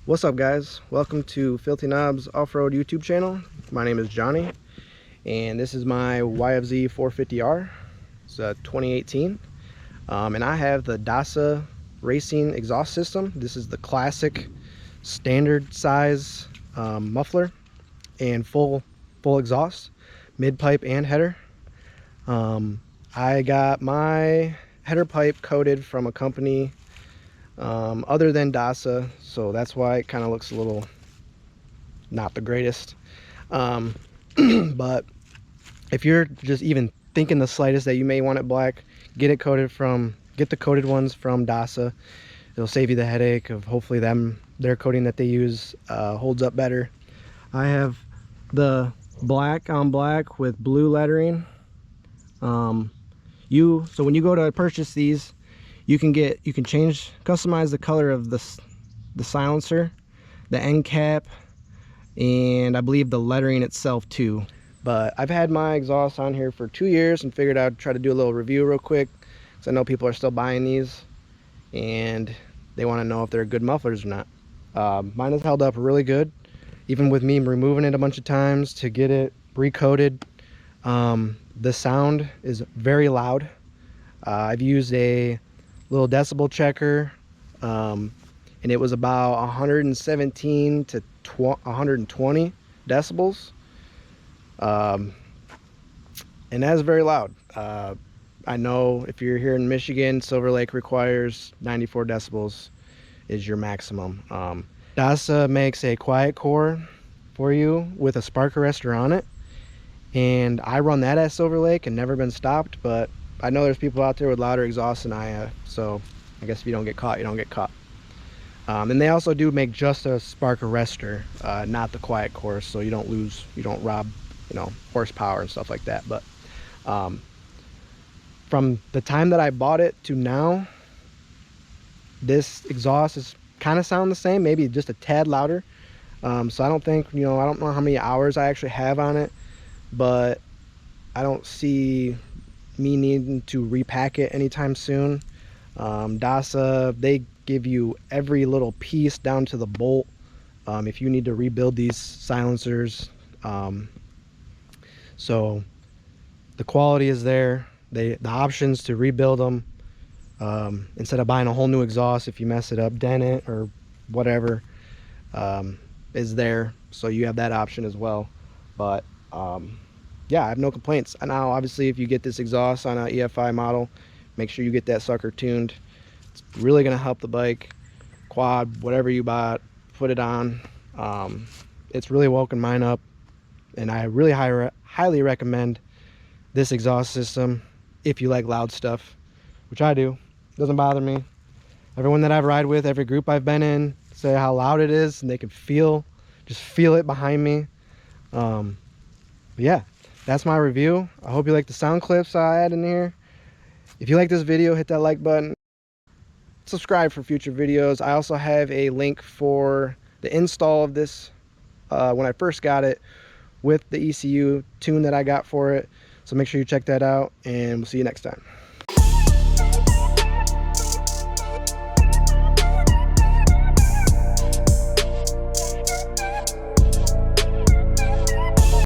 What's up, guys? Welcome to Filthy Knobs Off-Road YouTube channel. My name is Johnny, and this is my YFZ450r. It's a 2018, and I have the DASA racing exhaust system. This is the classic standard size muffler and full exhaust, mid pipe and header. I got my header pipe coated from a company other than DASA, so that's why it kind of looks a little not the greatest. But if you're just even thinking the slightest that you may want it black, get the coated ones from DASA. It'll save you the headache of hopefully their coating that they use holds up better. I have the black on black with blue lettering. So when you go to purchase these, you can customize the color of the silencer, the end cap, and I believe the lettering itself too. But I've had my exhaust on here for 2 years and figured I'd try to do a little review real quick, because I know people are still buying these and they want to know if they're good mufflers or not. Mine has held up really good, even with me removing it a bunch of times to get it recoated. The sound is very loud. I've used a little decibel checker, and it was about 117 to 120 decibels, and that's very loud. I know if you're here in Michigan, Silver Lake requires 94 decibels is your maximum. DASA makes a quiet core for you with a spark arrestor on it, and I run that at Silver Lake and never been stopped. But I know there's people out there with louder exhausts than I have, so I guess if you don't get caught, you don't get caught. And they also do make just a spark arrestor, not the quiet core, so you don't rob, horsepower and stuff like that. But from the time that I bought it to now, this exhaust is kind of sound the same, maybe just a tad louder. So I don't think, I don't know how many hours I actually have on it, but I don't see me needing to repack it anytime soon. DASA, they give you every little piece down to the bolt if you need to rebuild these silencers. So the quality is there. The options to rebuild them, instead of buying a whole new exhaust if you mess it up, dent it or whatever, is there. So you have that option as well. But yeah, I have no complaints. And now obviously if you get this exhaust on an EFI model, make sure you get that sucker tuned. It's really going to help the bike, quad, whatever you bought, put it on. It's really woken mine up, and I really highly recommend this exhaust system if you like loud stuff, which I do. It doesn't bother me. Everyone that I've ride with, every group I've been in, say how loud it is, and they can just feel it behind me. But yeah, that's my review. I hope you like the sound clips I add in here. If you like this video, hit that like button. Subscribe for future videos. I also have a link for the install of this when I first got it, with the ECU tune that I got for it. So make sure you check that out, and we'll see you next time.